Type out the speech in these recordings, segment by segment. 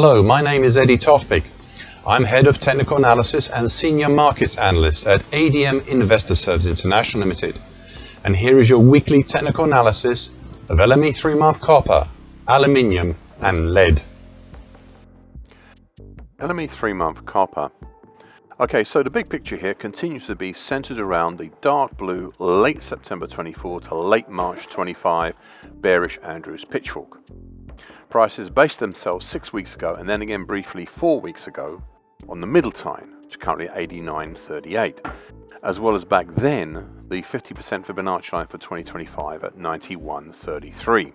Hello, my name is Eddie Tofpik. I'm Head of Technical Analysis and Senior Markets Analyst at ADM Investor Services International Limited. And here is your weekly technical analysis of LME 3-month copper, aluminium and lead. LME 3-month copper. Okay, so the big picture here continues to be centered around the dark blue late September 24 to late March 25 bearish Andrews pitchfork. Prices based themselves 6 weeks ago and then again briefly 4 weeks ago on the middle time, which is currently at 89.38, as well as back then the 50% Fibonacci line for 2025 at 91.33.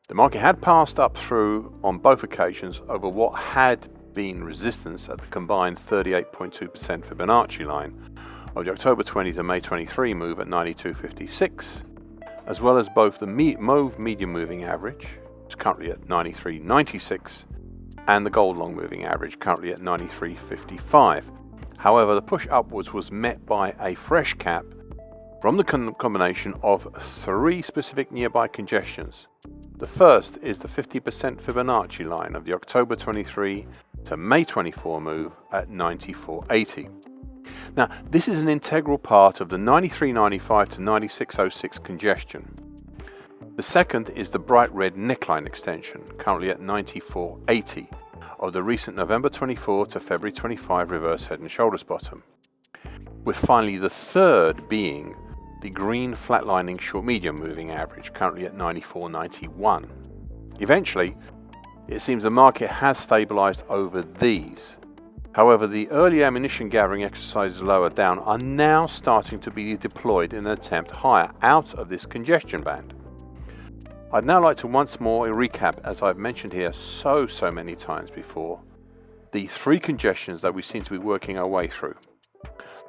The market had passed up through on both occasions over what had been resistance at the combined 38.2% Fibonacci line of the October 20 to May 23 move at 92.56, as well as both the mauve medium moving average, which is currently at 93.96, and the gold long moving average, currently at 93.55. However, the push upwards was met by a fresh cap from the combination of three specific nearby congestions. The first is the 50% Fibonacci line of the October 23 to May 24 move at 94.80. Now, this is an integral part of the 93.95 to 96.06 congestion. The second is the bright red neckline extension, currently at 94.80, of the recent November 24 to February 25 reverse head and shoulders bottom, with finally the third being the green flatlining short medium moving average, currently at 94.91. Eventually, it seems the market has stabilized over these. However, the early ammunition gathering exercises lower down are now starting to be deployed in an attempt higher out of this congestion band. I'd now like to once more recap, as I've mentioned here so many times before, the three congestions that we seem to be working our way through.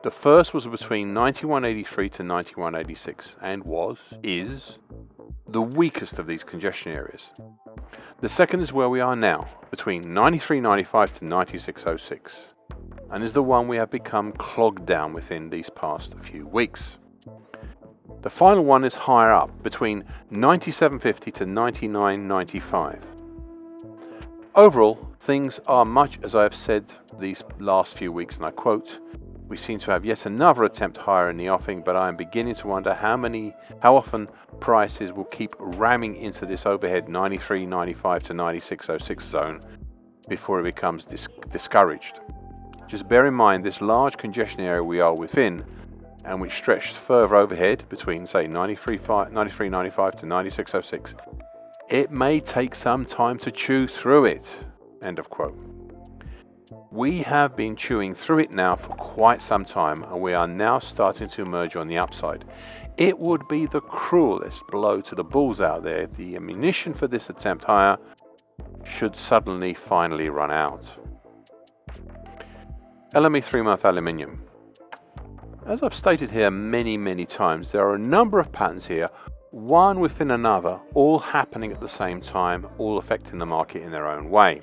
The first was between 91.83 to 91.86 and is the weakest of these congestion areas. The second is where we are now, between 93.95 to 96.06, and is the one we have become clogged down within these past few weeks. The final one is higher up, between 97.50 to 99.95. Overall, things are much as I have said these last few weeks, and I quote, "We seem to have yet another attempt higher in the offing, but I am beginning to wonder how often prices will keep ramming into this overhead 93.95 to 96.06 zone before it becomes discouraged." Just bear in mind this large congestion area we are within, and which stretched further overhead between, say, 93.95 to 96.06, it may take some time to chew through it. End of quote. We have been chewing through it now for quite some time, and we are now starting to emerge on the upside. It would be the cruelest blow to the bulls out there if the ammunition for this attempt higher should suddenly finally run out. LME 3-month aluminium. As I've stated here many times, there are a number of patterns here, one within another, all happening at the same time, all affecting the market in their own way.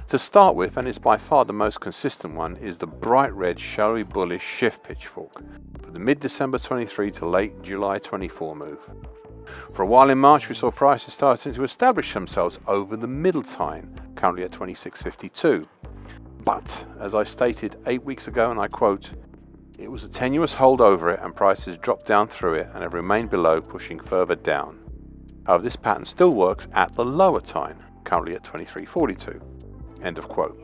To start with, and it's by far the most consistent one, is the bright red shallowy bullish shift pitchfork for the mid-December 23 to late July 24 move. For a while in March, we saw prices starting to establish themselves over the middle time, currently at 26.52. But, as I stated 8 weeks ago, and I quote, "It was a tenuous hold over it and prices dropped down through it and have remained below, pushing further down." However, this pattern still works at the lower time, currently at 23.42. End of quote.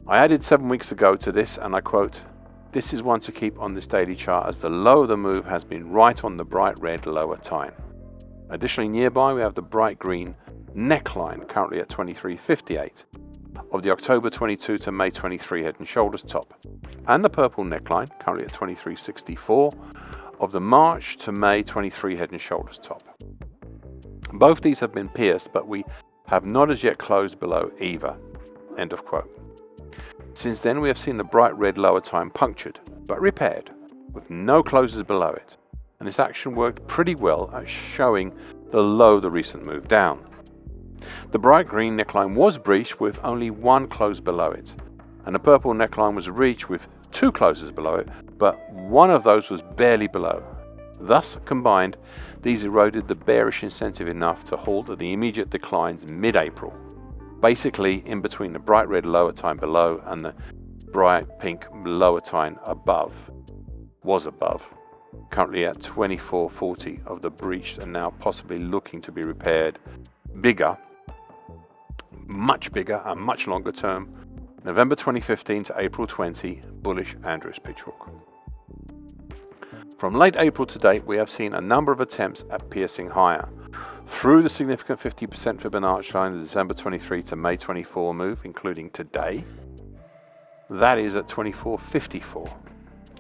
I added 7 weeks ago to this, and I quote, "This is one to keep on this daily chart as the low of the move has been right on the bright red lower time." Additionally, nearby we have the bright green neckline, currently at 23.58, of the October 22 to May 23 head and shoulders top, and the purple neckline, currently at 23.64, of the March to May 23 head and shoulders top. Both these have been pierced, but we have not as yet closed below either. End of quote. Since then, we have seen the bright red lower time punctured, but repaired, with no closes below it, and this action worked pretty well at showing the low of the recent move down. The bright green neckline was breached with only one close below it, and the purple neckline was reached with two closes below it, but one of those was barely below. Thus, combined, these eroded the bearish incentive enough to halt the immediate declines mid-April. basically in between the bright red lower time below and the bright pink lower time above, was above, currently at 2440 of the breached and now possibly looking to be repaired. Bigger, much bigger and much longer term, November 2015 to April 20, bullish Andrews pitch hook. From late April to date, we have seen a number of attempts at piercing higher through the significant 50% Fibonacci line of December 23 to May 24 move, including today. That is at 2454.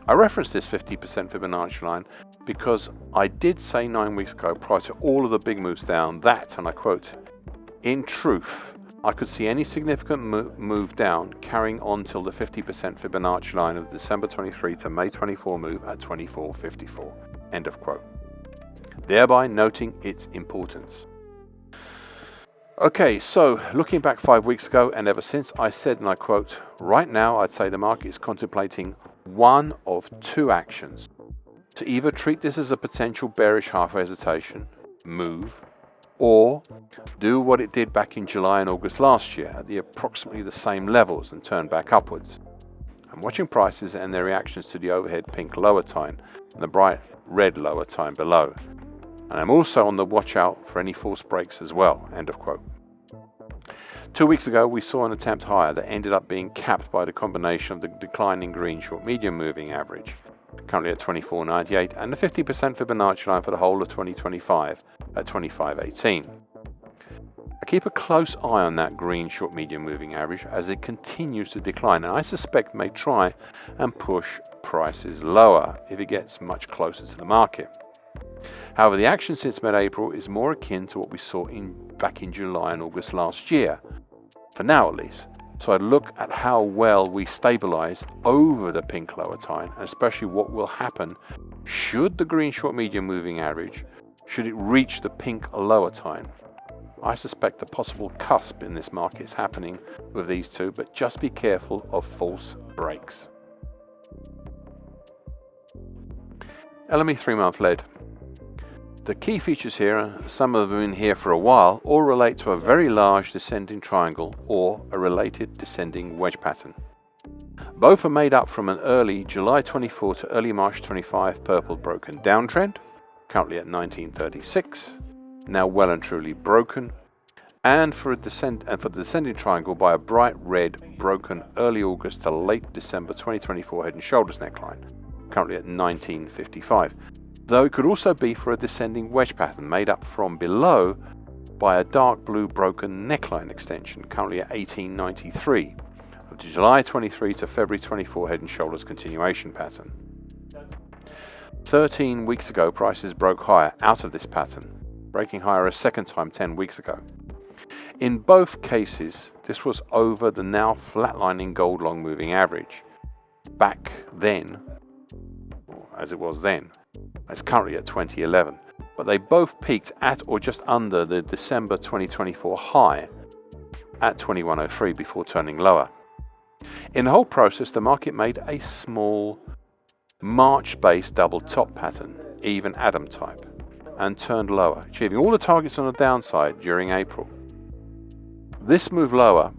I referenced this 50% Fibonacci line because I did say 9 weeks ago, prior to all of the big moves down, that, and I quote, "In truth, I could see any significant move down carrying on till the 50% Fibonacci line of December 23 to May 24 move at 2454. End of quote. Thereby noting its importance. Okay, so looking back 5 weeks ago and ever since, I said, and I quote, "Right now I'd say the market is contemplating one of two actions. To either treat this as a potential bearish half hesitation move, or do what it did back in July and August last year at approximately the same levels and turn back upwards." I'm watching prices and their reactions to the overhead pink lower time and the bright red lower time below. And I'm also on the watch out for any false breaks as well. End of quote. 2 weeks ago, we saw an attempt higher that ended up being capped by the combination of the declining green short medium moving average, currently at 24.98, and the 50% Fibonacci line for the whole of 2025 at 25.18. I keep a close eye on that green short medium moving average as it continues to decline, and I suspect may try and push prices lower if it gets much closer to the market. However, the action since mid-April is more akin to what we saw back in July and August last year, for now at least. So I'd look at how well we stabilize over the pink lower time, and especially what will happen should the green short medium moving average, should it reach the pink lower time. I suspect the possible cusp in this market is happening with these two, but just be careful of false breaks. LME 3-month lead. The key features here, some of them in here for a while, all relate to a very large descending triangle or a related descending wedge pattern. Both are made up from an early July 24 to early March 25 purple broken downtrend, currently at 1936, now well and truly broken, and for the descending triangle by a bright red broken early August to late December 2024 head and shoulders neckline, currently at 1955. Though it could also be for a descending wedge pattern made up from below by a dark blue broken neckline extension, currently at 1893, of the July 23 to February 24 head and shoulders continuation pattern. 13 weeks ago, prices broke higher out of this pattern, breaking higher a second time 10 weeks ago. In both cases, this was over the now flatlining gold long moving average. Back then, as it was then, it's currently at 2011, but they both peaked at or just under the December 2024 high at 2103 before turning lower. In the whole process, the market made a small March-based double top pattern, even Adam type, and turned lower, achieving all the targets on the downside during April. This move lower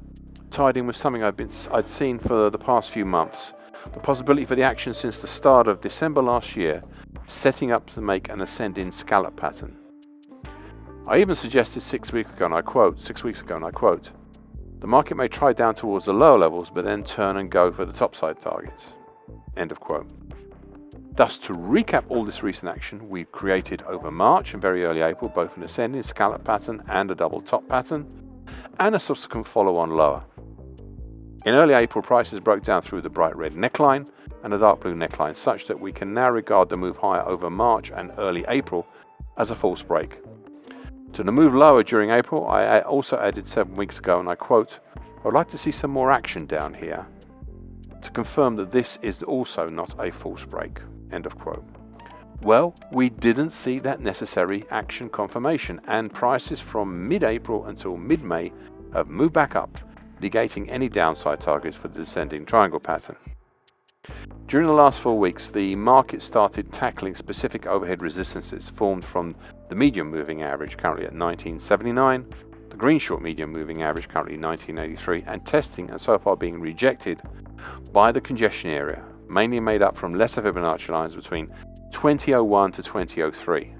tied in with something I'd seen for the past few months, the possibility for the action since the start of December last year, setting up to make an ascending scallop pattern. I even suggested 6 weeks ago, and I quote, "The market may try down towards the lower levels, but then turn and go for the topside targets." End of quote. Thus, to recap all this recent action, we've created over March and very early April both an ascending scallop pattern and a double top pattern, and a subsequent follow-on lower. In early April, prices broke down through the bright red neckline and a dark blue neckline, such that we can now regard the move higher over March and early April as a false break. To the move lower during April, I also added 7 weeks ago, and I quote, "I would like to see some more action down here to confirm that this is also not a false break." End of quote. Well, we didn't see that necessary action confirmation, and prices from mid-April until mid-May have moved back up, negating any downside targets for the descending triangle pattern. During the last 4 weeks, the market started tackling specific overhead resistances formed from the medium moving average, currently at 1979, the The green short medium moving average currently 1983 and testing and so far being rejected by the congestion area, mainly made up from lesser Fibonacci lines between 2001 to 2003.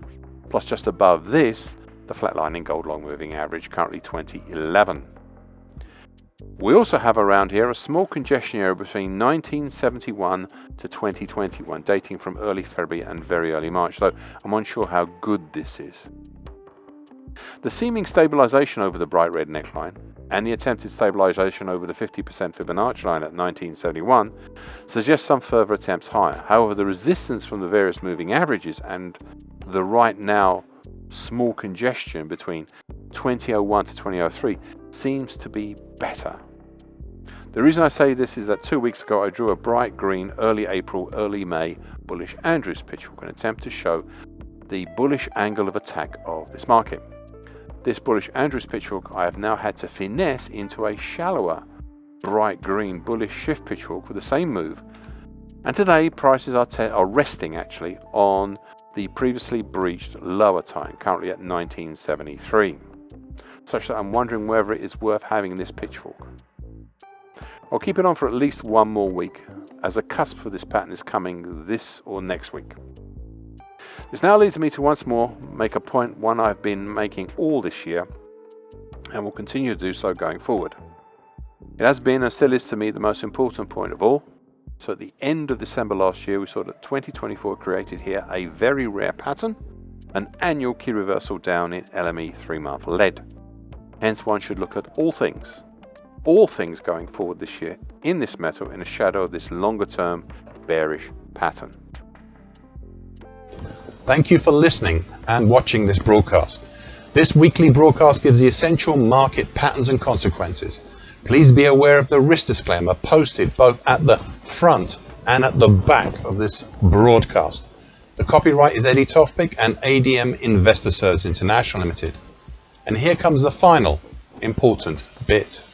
Plus just above this, the flatlining gold long moving average currently 2011. We also have around here a small congestion area between 1971 to 2021, dating from early February and very early March, so I'm unsure how good this is. The seeming stabilization over the bright red neckline and the attempted stabilization over the 50% Fibonacci line at 1971 suggests some further attempts higher. However, the resistance from the various moving averages and the right now small congestion between 2001 to 2003 seems to be better. The reason I say this is that 2 weeks ago I drew a bright green early April, early May bullish Andrews pitchfork, an attempt to show the bullish angle of attack of this market. This bullish Andrews pitchfork I have now had to finesse into a shallower bright green bullish shift pitchfork with the same move, and today prices are resting actually on the previously breached lower time, currently at 1973, such that I'm wondering whether it is worth having this pitchfork. I'll keep it on for at least one more week, as a cusp for this pattern is coming this or next week. This now leads me to once more make a point, one I've been making all this year and will continue to do so going forward. It has been and still is to me the most important point of all. So at the end of December last year, we saw that 2024 created here a very rare pattern, an annual key reversal down in LME 3-month lead. Hence one should look at all things going forward this year in this metal in the shadow of this longer term bearish pattern. Thank you for listening and watching this broadcast. This weekly broadcast gives the essential market patterns and consequences. Please be aware of the risk disclaimer posted both at the front and at the back of this broadcast. The copyright is Eddie Tofpik and ADM Investor Services International Limited. And here comes the final important bit.